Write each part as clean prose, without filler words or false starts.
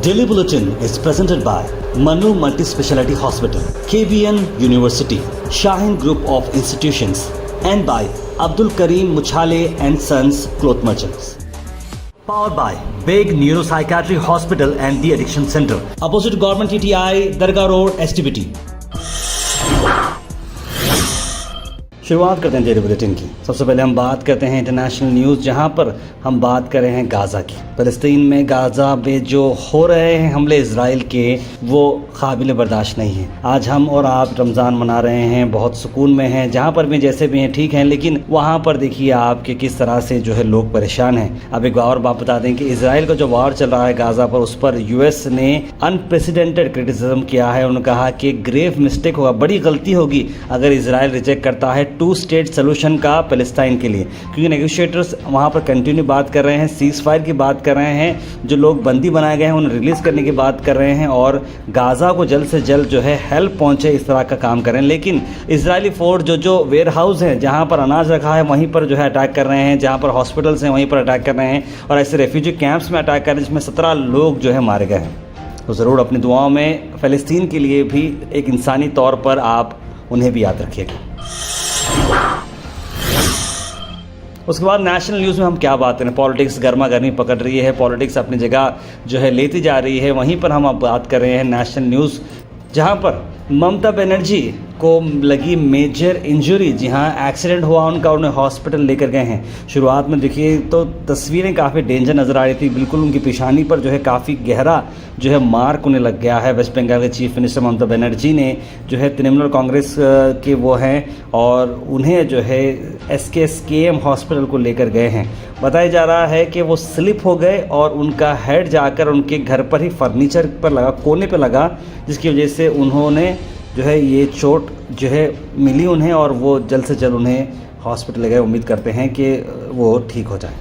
Daily Bulletin is presented by Manu Multi-Speciality Hospital, KBN University, Shaheen Group of Institutions, and by Abdul Karim Muchale and Sons Cloth Merchants. Powered by Big Neuropsychiatry Hospital and The Addiction Center, opposite Government TTI, Dargah Road, STBT. शुरुआत करते हैं daily bulletin की। सबसे पहले हम बात करते हैं इंटरनेशनल न्यूज़, जहां पर हम बात कर रहे हैं गाज़ा की। फ़लस्तीन में गाज़ा में जो हो रहे हैं हमले इजराइल के, वो काबिल बर्दाश्त नहीं है। आज हम और आप रमज़ान मना रहे हैं, बहुत सुकून में हैं, जहां पर भी जैसे भी हैं ठीक हैं, लेकिन वहां पर देखिए आप कि किस तरह से जो है लोग परेशान हैं। अब एक और बात बता दें कि इसराइल का जो वार चल रहा है गाज़ा पर, उस पर यूएस ने अनप्रेसिडेंटेड क्रिटिसिज्म किया है। उन्होंने कहा कि ग्रेव मिस्टेक होगा, बड़ी गलती होगी अगर इसराइल रिजेक्ट करता है 2 स्टेट सोल्यूशन का पैलेस्टाइन के लिए, क्योंकि नेगोशिएटर्स वहाँ पर कंटिन्यू बात कर रहे हैं, सीज़ फायर की बात कर रहे हैं, जो लोग बंदी बनाए गए हैं उन्हें रिलीज़ करने की बात कर रहे हैं और गाज़ा को जल्द से जल्द जो है हेल्प पहुँचे, इस तरह का काम कर रहे हैं। लेकिन इजरायली फोर्स जो वेयर हाउस है जहाँ पर अनाज रखा है वहीं पर जो है अटैक कर रहे हैं, जहाँ पर हॉस्पिटल्स हैं वहीं पर अटैक कर रहे हैं और ऐसे रेफ्यूजी कैंप्स में अटैक कर रहे हैं जिसमें 17 लोग जो है मारे गए हैं। तो ज़रूर अपनी दुआओं में फ़लस्तीन के लिए भी एक इंसानी तौर पर आप उन्हें भी याद रखिएगा। उसके बाद नेशनल न्यूज़ में हम क्या बात करें, पॉलिटिक्स गर्मा गर्मी पकड़ रही है, पॉलिटिक्स अपनी जगह जो है लेती जा रही है। वहीं पर हम अब बात कर रहे हैं नेशनल न्यूज़, जहां पर ममता बनर्जी को लगी मेजर इंजरी। जी हाँ, एक्सीडेंट हुआ उनका, उन्हें हॉस्पिटल लेकर गए हैं। शुरुआत में देखिए तो तस्वीरें काफ़ी डेंजर नज़र आ रही थी, बिल्कुल उनकी पेशानी पर जो है काफ़ी गहरा जो है मार्क उन्हें लग गया है। वेस्ट बंगाल के चीफ मिनिस्टर ममता बनर्जी ने जो है तृणमूल कांग्रेस के वो हैं और उन्हें जो है SKM हॉस्पिटल को लेकर गए हैं। बताया जा रहा है कि वो स्लिप हो गए और उनका हेड जाकर उनके घर पर ही फर्नीचर पर लगा, कोने पर लगा, जिसकी वजह से उन्होंने जो है ये चोट जो है मिली उन्हें और वो जल्द से जल्द उन्हें हॉस्पिटल ले गए। उम्मीद करते हैं कि वो ठीक हो जाए।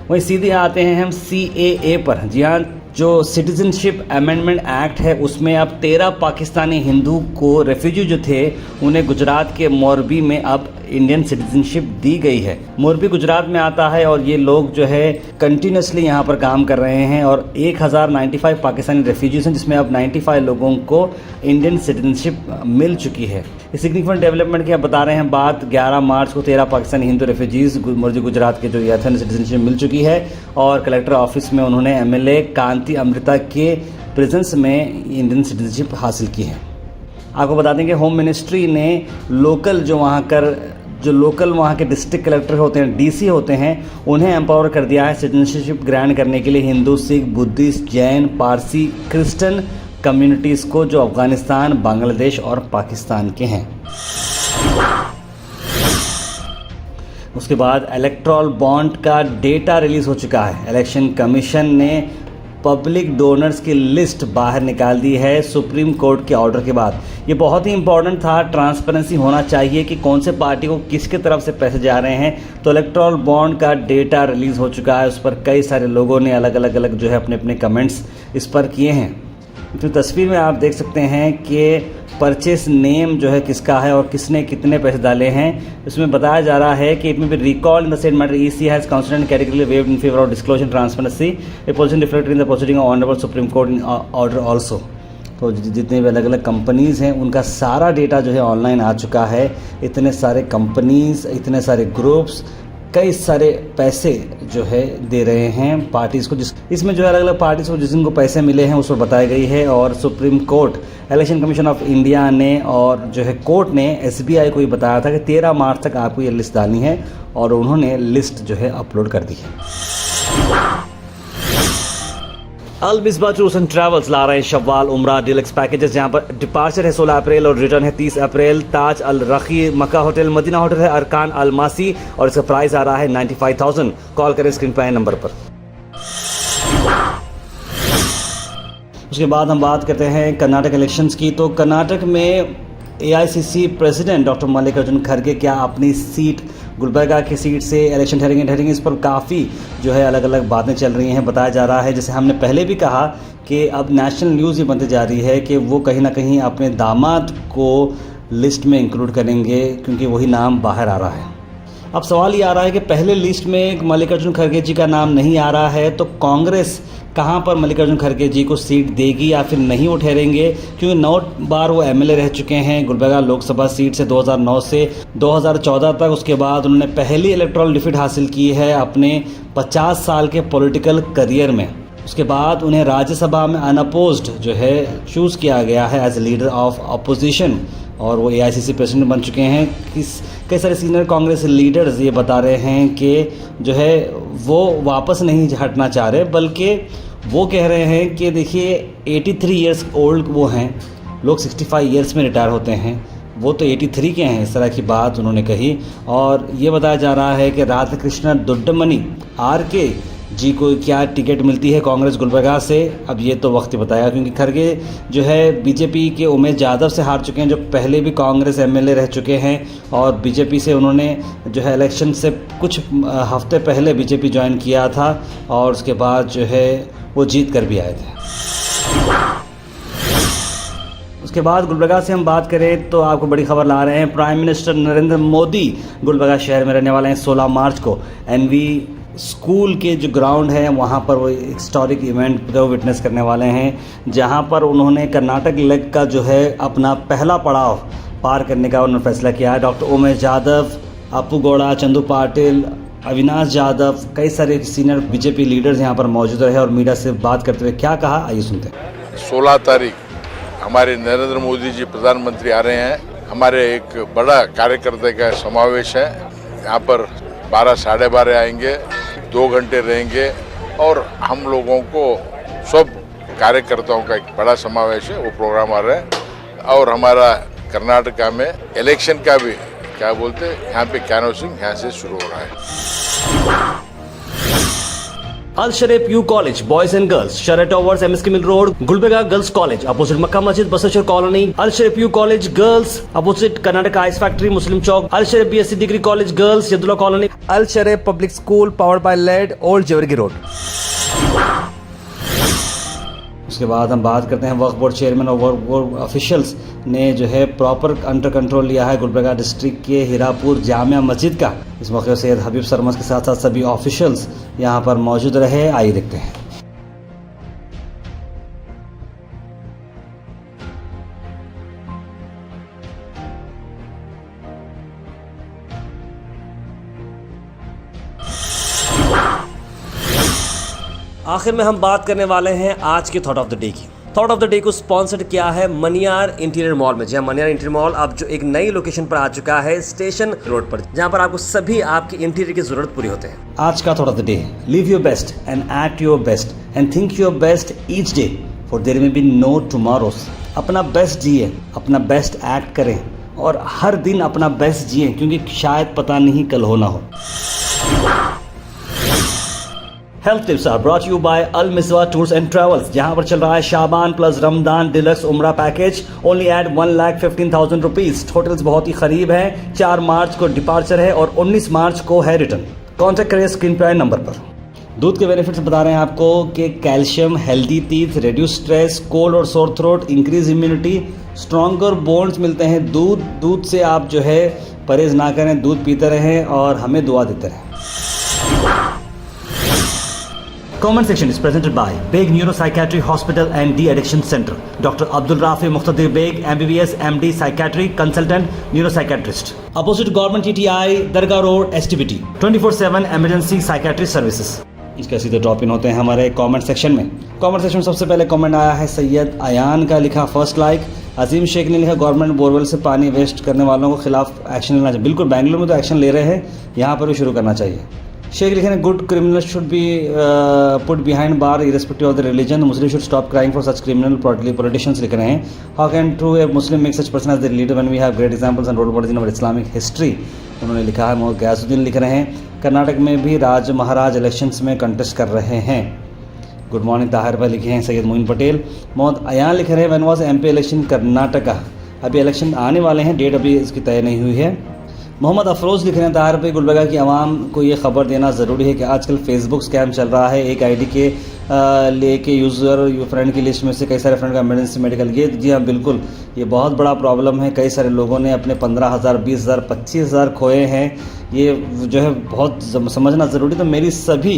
वहीं सीधे आते हैं हम CAA पर। जी हाँ, जो सिटीजनशिप अमेंडमेंट एक्ट है उसमें अब 13 पाकिस्तानी हिंदू को, रेफ्यूजी जो थे, उन्हें गुजरात के मोरबी में अब इंडियन सिटीजनशिप दी गई है। मोरबी गुजरात में आता है और ये लोग जो है कंटिन्यूसली यहाँ पर काम कर रहे हैं और 1095 पाकिस्तानी रेफ्यूजीज हैं, जिसमें अब 95 लोगों को इंडियन सिटीजनशिप मिल चुकी है। इस सिग्निफिकेंट डेवलपमेंट की अब बता रहे हैं बात। 11 मार्च को 13 पाकिस्तानी हिंदू रेफ्यूजीज मोरबी गुजरात के जो ये थे सिटीजनशिप मिल चुकी है और कलेक्टर ऑफिस में उन्होंने MLA कांति अमृता के प्रेजेंस में इंडियन सिटीजनशिप हासिल की है। आपको बता दें कि होम मिनिस्ट्री ने लोकल वहाँ के डिस्ट्रिक्ट कलेक्टर होते हैं, DC होते हैं, उन्हें एम्पावर कर दिया है सिटीजनशिप ग्रांट करने के लिए Hindu, Sikh, Buddhist, Jain, Parsi, Christian communities को जो अफगानिस्तान, बांग्लादेश और पाकिस्तान के हैं। उसके बाद इलेक्टोरल बॉन्ड का डेटा रिलीज़ हो चुका है। इलेक्शन कमीशन ने पब्लिक डोनर्स की लिस्ट बाहर निकाल दी है सुप्रीम कोर्ट के ऑर्डर के बाद। ये बहुत ही इंपॉर्टेंट था, ट्रांसपेरेंसी होना चाहिए कि कौन से पार्टी को किसके तरफ से पैसे जा रहे हैं। तो इलेक्टोरल बॉन्ड का डेटा रिलीज़ हो चुका है, उस पर कई सारे लोगों ने अलग अलग जो है अपने अपने कमेंट्स इस पर किए हैं। तो तस्वीर में आप देख सकते हैं कि परचेस नेम जो है किसका है और किसने कितने पैसे डाले हैं। इसमें बताया जा रहा है कि it may be recalled in the same matter EC has constituent category waived in favour of disclosure transparency a position reflected in the proceeding of honourable Supreme Court in order also. तो जितने भी अलग अलग companies हैं उनका सारा data जो है ऑनलाइन आ चुका है। इतने सारे कंपनीज़, इतने सारे ग्रुप्स, कई सारे पैसे जो है दे रहे हैं पार्टीज़ को, इसमें जो है अलग अलग पार्टीज़ को जिनको पैसे मिले हैं उस पर बताई गई है। और supreme court, election commission of India ने और जो है कोर्ट ने SBI को ये बताया था कि 13 मार्च तक आपको ये लिस्ट डालनी है और उन्होंने लिस्ट जो है अपलोड कर दी है। अल मिसबा टूर्स एंड ट्रैवल्स ला रहे हैं शव्वाल उम्रा डीलक्स पैकेजेस, जहां पर डिपार्चर है 16 अप्रैल और रिटर्न है 30 अप्रैल। ताज अल रखी मक्का होटल, मदीना होटल है अरकान अल मासी और इसका प्राइस आ रहा है 95,000। कॉल करें स्क्रीन पर नंबर पर। उसके बाद हम बात करते हैं कर्नाटक इलेक्शंस की। तो कर्नाटक में AICC प्रेसिडेंट डॉक्टर मल्लिकार्जुन खड़गे क्या अपनी सीट गुलबर्गा की सीट से इलेक्शन ठहरेंगे, इस पर काफ़ी जो है अलग अलग बातें चल रही हैं। बताया जा रहा है, जैसे हमने पहले भी कहा कि अब नेशनल न्यूज़ ये बनती जा रही है कि वो कहीं ना कहीं अपने दामाद को लिस्ट में इंक्लूड करेंगे क्योंकि वही नाम बाहर आ रहा है। अब सवाल ये आ रहा है कि पहले लिस्ट में मल्लिकार्जुन खड़गे जी का नाम नहीं आ रहा है, तो कांग्रेस कहां पर मल्लिकार्जुन खड़गे जी को सीट देगी या फिर नहीं वो ठहरेंगे, क्योंकि 9 बार वो एमएलए रह चुके हैं गुलबर्गा लोकसभा सीट से 2009 से 2014 तक। उसके बाद उन्होंने पहली इलेक्टोरल डिफीट हासिल की है अपने 50 साल के पॉलिटिकल करियर में। उसके बाद उन्हें राज्यसभा में अनअपोज्ड जो है चूज़ किया गया है एज लीडर ऑफ अपोजिशन, और वो एआईसीसी प्रेसिडेंट बन चुके हैं। कई सारे सीनियर कांग्रेस लीडर्स ये बता रहे हैं कि जो है वो वापस नहीं हटना चाह रहे, बल्कि वो कह रहे हैं कि देखिए 83 इयर्स ओल्ड वो हैं, लोग 65 इयर्स में रिटायर होते हैं, वो तो 83 के हैं, इस तरह की बात उन्होंने कही। और ये बताया जा रहा है कि राधाकृष्ण दुड्डमनी आरके जी को क्या टिकट मिलती है कांग्रेस गुलबर्गा से, अब ये तो वक्त ही बताया, क्योंकि खड़गे जो है बीजेपी के उमेश यादव से हार चुके हैं, जो पहले भी कांग्रेस एमएलए रह चुके हैं, और बीजेपी से उन्होंने जो है इलेक्शन से कुछ हफ्ते पहले बीजेपी ज्वाइन किया था, और उसके बाद जो है वो जीत कर भी आए थे। उसके बाद गुलबर्गा से हम बात करें तो आपको बड़ी खबर ला रहे हैं, प्राइम मिनिस्टर नरेंद्र मोदी गुलबर्गा शहर में रहने वाले हैं। 16 मार्च को एनवी स्कूल के जो ग्राउंड है वहाँ पर वो हिस्टोरिक इवेंट को विटनेस करने वाले हैं, जहाँ पर उन्होंने कर्नाटक लेग का जो है अपना पहला पड़ाव पार करने का उन्होंने फैसला किया है। डॉक्टर उमेश यादव, अप्पू गौड़ा, चंदू पाटिल, अविनाश यादव, कई सारे सीनियर बीजेपी लीडर्स यहाँ पर मौजूद रहे और मीडिया से बात करते हुए क्या कहा, आइए सुनते हैं। 16 तारीख हमारे नरेंद्र मोदी जी प्रधानमंत्री आ रहे हैं। हमारे एक बड़ा कार्यकर्ता का समावेश है, यहाँ पर 12 साढ़े 12 आएंगे, 2 घंटे रहेंगे, और हम लोगों को सब कार्यकर्ताओं का एक बड़ा समावेश है, वो प्रोग्राम आ रहा है। और हमारा कर्नाटका में इलेक्शन का भी क्या बोलते हैं, यहाँ पे कैनवसिंग यहाँ से शुरू हो रहा है। Al Sharif U college boys and girls, शरट towers, MSK mill road, Gulbarga girls college opposite Makka Masjid, Basaveshwar colony. Al Sharif U college girls opposite Karnataka ice factory, Muslim Chowk. Al Sharif BSc degree college girls, Yadulla colony. Al Sharif public school powered by LED, old Jewargi road. उसके बाद हम बात करते हैं वक्फ board chairman और वक्फ board officials ने जो है प्रॉपर अंडर कंट्रोल लिया है गुलबर्गा डिस्ट्रिक्ट के हीरापुर जामिया मस्जिद का। इस मौके पर सैयद हबीब सरमस के साथ साथ सभी ऑफिशियल्स यहाँ पर मौजूद रहे, आइए देखते हैं। आखिर में हम बात करने वाले हैं आज के थॉट ऑफ द डे की। थॉट ऑफ द डे को स्पॉन्सर्ड किया है मनियार इंटीरियर मॉल में। जहाँ मनियार इंटीरियर मॉल अब जो एक नई लोकेशन पर आ चुका है स्टेशन रोड पर, जहाँ पर आपको सभी आपकी इंटीरियर की जरूरत पूरी होते हैं। आज का thought of the day, live your best and act your best and think your best each day for there may be no tomorrows. अपना बेस्ट जिए, अपना बेस्ट एक्ट करें और हर दिन अपना बेस्ट जिए, क्योंकि शायद पता नहीं कल हो ना हो। Health tips are brought you by Al Miswa tours and travels, जहां पर चल रहा है Shaban plus Ramadan deluxe Umrah package, only at 1,15,000 rupees. Hotels बहुत ही करीब हैं। 4 मार्च को डिपार्चर है और 19 मार्च को है रिटर्न। कॉन्टैक्ट करें स्क्रीन पर नंबर पर। दूध के बेनिफिट्स बता रहे हैं आपको कि calcium, healthy teeth, reduce stress, cold और sore throat, increase immunity, stronger bones मिलते हैं दूध से। आप जो है परहेज ना करें, दूध पीते रहें और हमें दुआ देते रहें। Comment section is presented by Beg Neuropsychiatry Hospital and De-Addiction Center. Dr. Abdul Rafi Muqtadir Beg, MBBS, MD, Psychiatry, Consultant, Neuropsychiatrist. Opposite Government TTI, Dargah Road, STBT. 24/7 Emergency Psychiatry Services. इसका सीधे ड्रॉप इन होते हैं हमारे comment section में। Comment section में सबसे पहले comment आया है सैयद अयान का, लिखा फर्स्ट लाइक। अजीम शेख ने लिखा गवर्नमेंट बोरवेल से पानी वेस्ट करने वालों को खिलाफ एक्शन लेना चाहिए। बिल्कुल, बेंगलुरु में तो एक्शन ले रहे हैं, यहाँ पर भी शुरू करना चाहिए। शेख लिखे good criminals should be put behind bar irrespective of the religion, Muslim should stop crying for such criminal politicians लिख रहे हैं। How can true a Muslim make such person as the leader when we have great examples and role models in our Islamic history, उन्होंने लिखा है। मोहम्मद गयासुद्दीन लिख रहे हैं कर्नाटक में भी राज महाराज इलेक्शंस में कंटेस्ट कर रहे हैं। गुड मॉर्निंग ताहिर भाई लिखे हैं सैयद मोइन पटेल। मोहम्मद अयान लिख रहे हैं when was MP election Karnataka, अभी इलेक्शन आने वाले हैं, डेट अभी इसकी तय नहीं हुई है। मोहम्मद अफरोज़ लिख रहे हैं ताहिर भाई गुलबर्गा की आवाम को ये खबर देना ज़रूरी है कि आजकल फेसबुक स्कैम चल रहा है। एक आईडी के लेके यूज़र फ्रेंड की लिस्ट में से कई सारे फ्रेंड का इमरजेंसी मेडिकल, ये जी हाँ बिल्कुल, ये बहुत बड़ा प्रॉब्लम है। कई सारे लोगों ने अपने 15,000, 20,000, 25,000 खोए हैं। ये जो है बहुत समझना ज़रूरी। तो मेरी सभी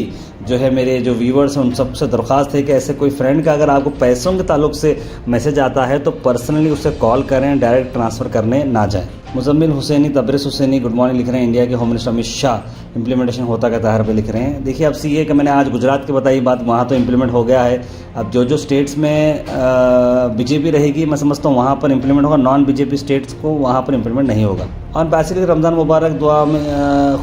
जो है मेरे जो व्यूवर्स हैं उन सबसे दरख्वास्त है कि ऐसे कोई फ्रेंड का अगर आपको पैसों के ताल्लुक से मैसेज आता है तो पर्सनली उससे कॉल करें, डायरेक्ट ट्रांसफ़र करने ना जाएं। मुजम्मिल हुसैनी, तबरेज़ हुसैनी गुड मॉर्निंग लिख रहे हैं। इंडिया के home minister Amit Shah implementation होता क्या ताहिर पे लिख रहे हैं। देखिए अब सीए का मैंने आज गुजरात की बताई बात, वहाँ तो इम्प्लीमेंट हो गया है। अब जो स्टेट्स में बीजेपी रहेगी मैं समझता हूँ वहाँ पर इम्प्लीमेंट होगा, नॉन बीजेपी स्टेट्स को वहाँ पर इम्प्लीमेंट नहीं होगा। और पैसे रमज़ान मुबारक दुआ में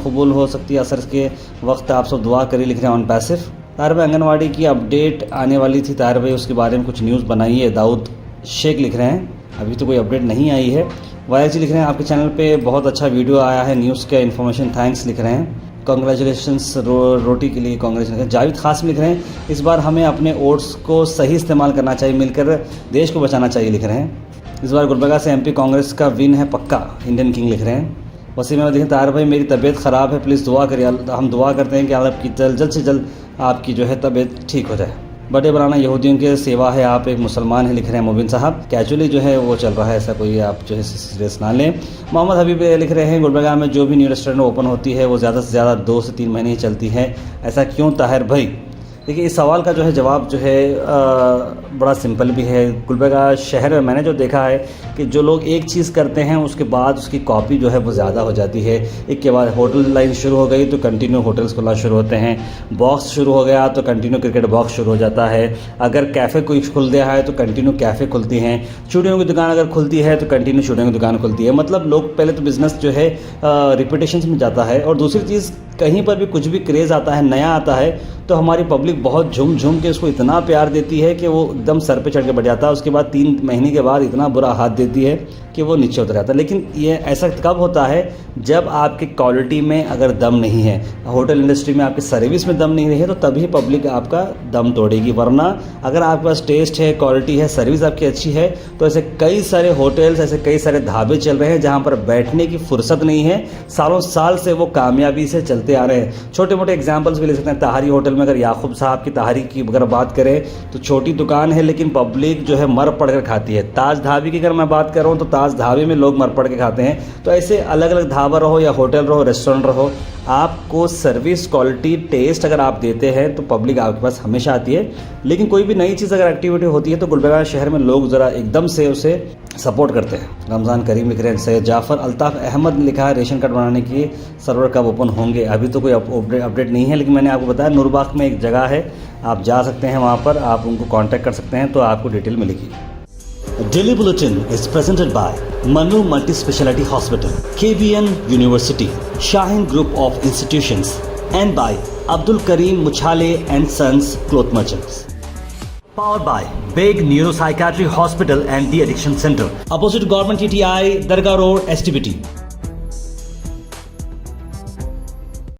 कबूल हो सकती है, असर के वक्त आप सब दुआ करिए लिख रहे हैं ऑन पैसिव। ताहिर भाई आंगनवाड़ी की अपडेट आने वाली थी ताहिर भाई, उसके बारे में कुछ न्यूज़ बनाइए। दाऊद शेख लिख रहे हैं अभी तो कोई अपडेट नहीं आई है। वायर जी लिख रहे हैं आपके चैनल पे बहुत अच्छा वीडियो आया है न्यूज़ का इन्फॉर्मेशन, थैंक्स लिख रहे हैं। कॉन्ग्रेचुलेशंस रोटी के लिए कॉन्ग्रेचुलेशन। जावेद खास लिख रहे हैं इस बार हमें अपने ओट्स को सही इस्तेमाल करना चाहिए, मिलकर देश को बचाना चाहिए लिख रहे हैं। इस बार गुलबर्गा से एमपी कांग्रेस का विन है पक्का, इंडियन किंग लिख रहे हैं। वसीम में देखें ताहिर भाई मेरी तबीयत ख़राब है, प्लीज़ दुआ करिए। हम दुआ करते हैं कि आपकी जल्द से जल्द आपकी जो है तबीयत ठीक हो जाए। बर्थडे बनाना यहूदियों की सेवा है, आप एक मुसलमान हैं लिख रहे हैं मुबिन साहब। कैजुअली जो है वो चल रहा है, ऐसा कोई आप जो है सीरियस ना लें। मोहम्मद हबीब लिख रहे हैं गुलबर्गा में जो भी न्यू रेस्टोरेंट ओपन होती है वो ज़्यादा से ज़्यादा 2 से 3 महीने ही चलती है, ऐसा क्यों ताहिर भाई? देखिए इस सवाल का जो है जवाब जो है बड़ा सिंपल भी है। गुलबर्गा शहर में मैंने जो देखा है कि जो लोग एक चीज़ करते हैं उसके बाद उसकी कॉपी जो है वो ज़्यादा हो जाती है। एक के बाद होटल लाइन शुरू हो गई तो कंटिन्यू होटल्स खुलना शुरू होते हैं, बॉक्स शुरू हो गया तो कंटिन्यू क्रिकेट बॉक्स शुरू हो जाता है, अगर कैफ़े कोई खुल दिया है तो कंटिन्यू कैफ़े खुलती हैं, चूड़ियों की दुकान अगर खुलती है तो कंटिन्यू चूड़ियों की दुकान खुलती है। मतलब लोग पहले तो बिज़नेस जो है रिपीटेशन में जाता है, और दूसरी चीज़ कहीं पर भी कुछ भी क्रेज़ आता है, नया आता है तो हमारी पब्लिक बहुत झूम झूम के उसको इतना प्यार देती है कि वो एकदम सर पे चढ़ के बैठ जाता है। उसके बाद 3 महीने के बाद इतना बुरा हाथ देती है कि वो नीचे उतर जाता है। लेकिन ये ऐसा कब होता है जब आपकी क्वालिटी में अगर दम नहीं है, होटल इंडस्ट्री में आपकी सर्विस में दम नहीं रही है तो तभी पब्लिक आपका दम तोड़ेगी। वरना अगर आपके पास टेस्ट है, क्वालिटी है, सर्विस आपकी अच्छी है तो ऐसे कई सारे होटल्स, ऐसे कई सारे ढाबे चल रहे हैं जहाँ पर बैठने की फुर्सत नहीं है, सालों साल से वो कामयाबी से चलते आ रहे हैं। छोटे मोटे एग्जाम्पल्स भी ले सकते हैं। ताहरी होटल में अगर याकूब साहब की ताहरी की अगर बात करें तो छोटी दुकान है लेकिन पब्लिक जो है मर पड़ कर खाती है। ताज ढाबे की अगर मैं बात कर रहा हूँ तो ताज ढाबे में लोग मर पड़ के खाते हैं। तो ऐसे अलग अलग ढाबा रहो या होटल रहो, रेस्टोरेंट रहो, आपको सर्विस, क्वालिटी, टेस्ट अगर आप देते हैं तो पब्लिक आपके पास हमेशा आती है। लेकिन कोई भी नई चीज़ अगर एक्टिविटी होती है तो गुलबर्गा शहर में लोग ज़रा एकदम से उसे सपोर्ट करते हैं। रमज़ान करीम लिख रहे हैं। सैयद जाफ़र अल्ताफ़ अहमद लिखा है रेशन कार्ड बनाने की सर्वर कब ओपन होंगे? अभी तो कोई अपडेट नहीं है, लेकिन मैंने आपको बताया नूरबाग में एक जगह है, आप जा सकते हैं, वहाँ पर आप उनको कॉन्टैक्ट कर सकते हैं तो आपको डिटेल मिलेगी। Daily Bulletin is presented by Manu Multi-Speciality Hospital, KBN University, Shaheen Group of Institutions, and by Abdul Karim Muchale and Sons Cloth Merchants. Powered by Big Neuropsychiatry Hospital and The Addiction Center, opposite Government TTI, Dargah Road, STBT.